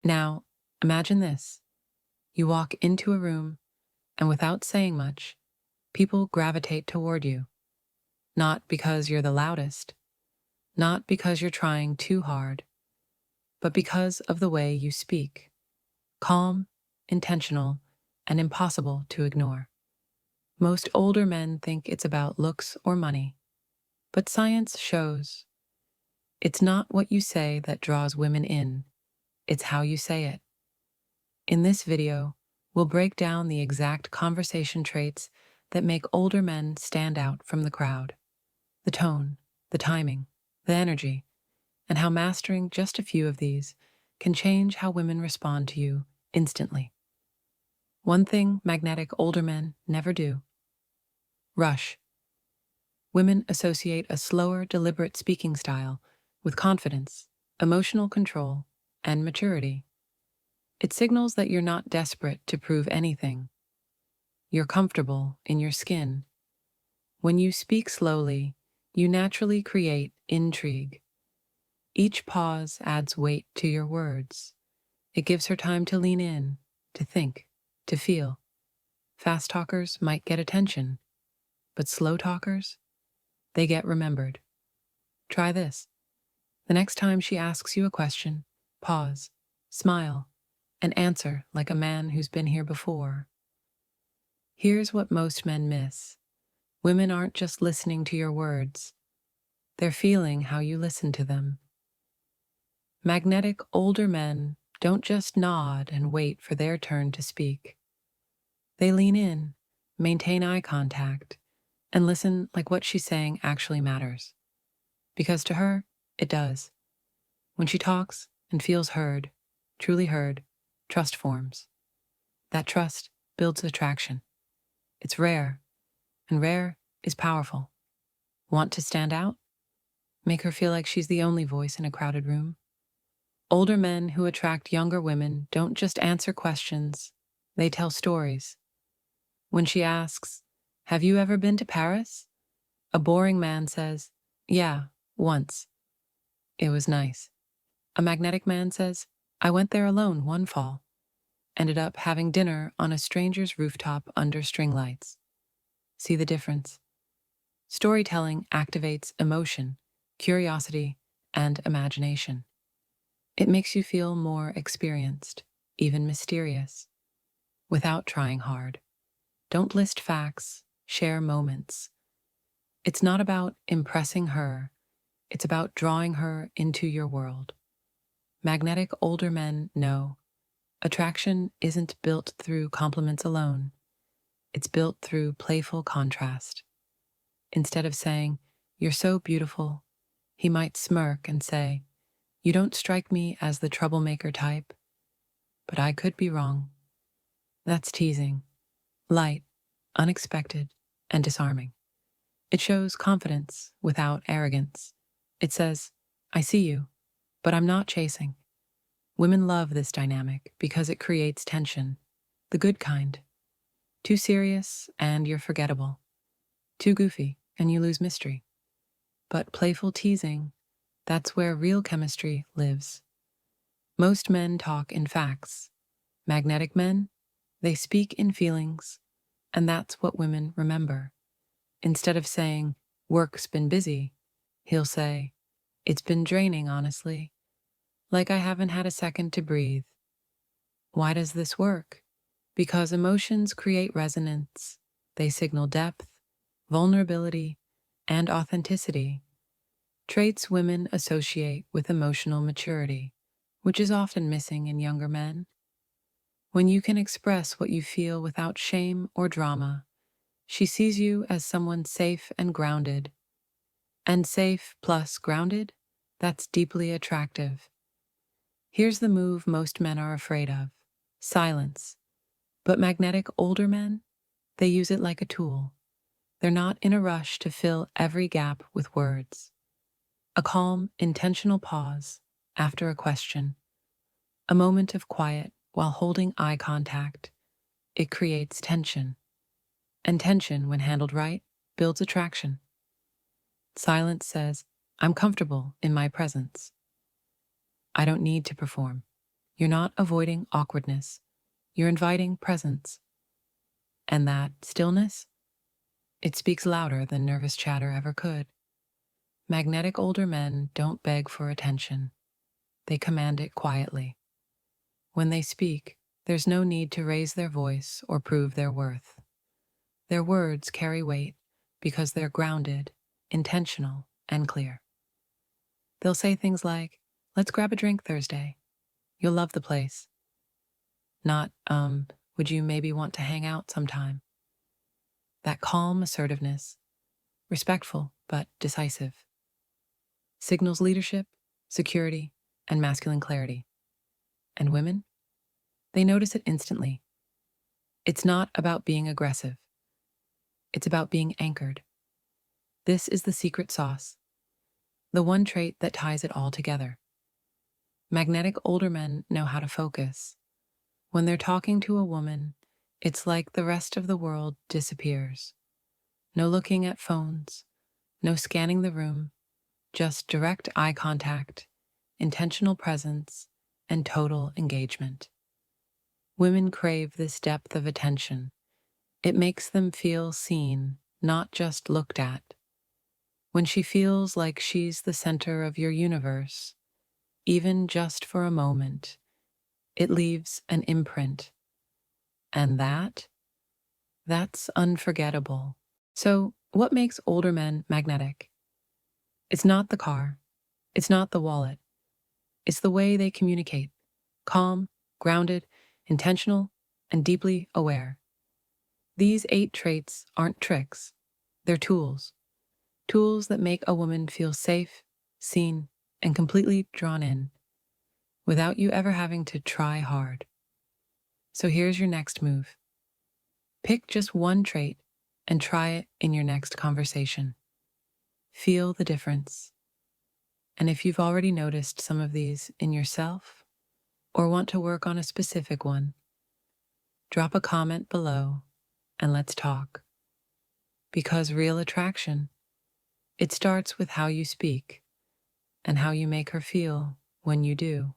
Now, imagine this. You walk into a room, and without saying much, people gravitate toward you. Not because you're the loudest, not because you're trying too hard, but because of the way you speak. Calm, intentional, and impossible to ignore. Most older men think it's about looks or money, but science shows it's not what you say that draws women in, it's how you say it. In this video, we'll break down the exact conversation traits that make older men stand out from the crowd. The tone, the timing, the energy, and how mastering just a few of these can change how women respond to you instantly. One thing magnetic older men never do: rush. Women associate a slower, deliberate speaking style with confidence, emotional control, and maturity. It signals that you're not desperate to prove anything. You're comfortable in your skin. When you speak slowly, you naturally create intrigue. Each pause adds weight to your words. It gives her time to lean in, to think, to feel. Fast talkers might get attention, but slow talkers, they get remembered. Try this. The next time she asks you a question, pause, smile, and answer like a man who's been here before. Here's what most men miss. Women aren't just listening to your words, they're feeling how you listen to them. Magnetic older men don't just nod and wait for their turn to speak. They lean in, maintain eye contact, and listen like what she's saying actually matters. Because to her, it does. When she talks and feels heard, truly heard, trust forms. That trust builds attraction. It's rare, and rare is powerful. Want to stand out? Make her feel like she's the only voice in a crowded room. Older men who attract younger women don't just answer questions, they tell stories. When she asks, "Have you ever been to Paris?" a boring man says, "Yeah, once. It was nice." A magnetic man says, "I went there alone one fall. Ended up having dinner on a stranger's rooftop under string lights." See the difference? Storytelling activates emotion, curiosity, and imagination. It makes you feel more experienced, even mysterious, without trying hard. Don't list facts, share moments. It's not about impressing her, it's about drawing her into your world. Magnetic older men know attraction isn't built through compliments alone, it's built through playful contrast. Instead of saying, "You're so beautiful," he might smirk and say, "You don't strike me as the troublemaker type, but I could be wrong." That's teasing, light, unexpected, and disarming. It shows confidence without arrogance. It says, "I see you, but I'm not chasing." Women love this dynamic because it creates tension, the good kind. Too serious and you're forgettable. Too goofy and you lose mystery. But playful teasing, that's where real chemistry lives. Most men talk in facts. Magnetic men, they speak in feelings, and that's what women remember. Instead of saying, "Work's been busy," he'll say, "It's been draining, honestly. Like I haven't had a second to breathe." Why does this work? Because emotions create resonance. They signal depth, vulnerability, and authenticity. Traits women associate with emotional maturity, which is often missing in younger men. When you can express what you feel without shame or drama, she sees you as someone safe and grounded. And safe plus grounded, that's deeply attractive. Here's the move most men are afraid of: silence. But magnetic older men, they use it like a tool. They're not in a rush to fill every gap with words. A calm, intentional pause after a question, a moment of quiet while holding eye contact, it creates tension. And tension, when handled right, builds attraction. Silence says, "I'm comfortable in my presence. I don't need to perform. You're not avoiding awkwardness, you're inviting presence. And that stillness, it speaks louder than nervous chatter ever could. Magnetic older men don't beg for attention, they command it quietly. When they speak, there's no need to raise their voice or prove their worth. Their words carry weight because they're grounded, intentional, and clear. They'll say things like, "Let's grab a drink Thursday. You'll love the place." Not, would you maybe want to hang out sometime? That calm assertiveness, respectful but decisive, signals leadership, security, and masculine clarity. And women? They notice it instantly. It's not about being aggressive. It's about being anchored. This is the secret sauce, the one trait that ties it all together. Magnetic older men know how to focus. When they're talking to a woman, it's like the rest of the world disappears. No looking at phones, no scanning the room, just direct eye contact, intentional presence, and total engagement. Women crave this depth of attention. It makes them feel seen, not just looked at. When she feels like she's the center of your universe, even just for a moment, it leaves an imprint. And that's unforgettable. So, what makes older men magnetic? It's not the car. It's not the wallet. It's the way they communicate. Calm, grounded, intentional, and deeply aware. These 8 traits aren't tricks. They're tools. Tools that make a woman feel safe, seen, and completely drawn in, without you ever having to try hard. So here's your next move. Pick just one trait and try it in your next conversation. Feel the difference. And if you've already noticed some of these in yourself or want to work on a specific one, drop a comment below and let's talk. Because real attraction, it starts with how you speak and how you make her feel when you do.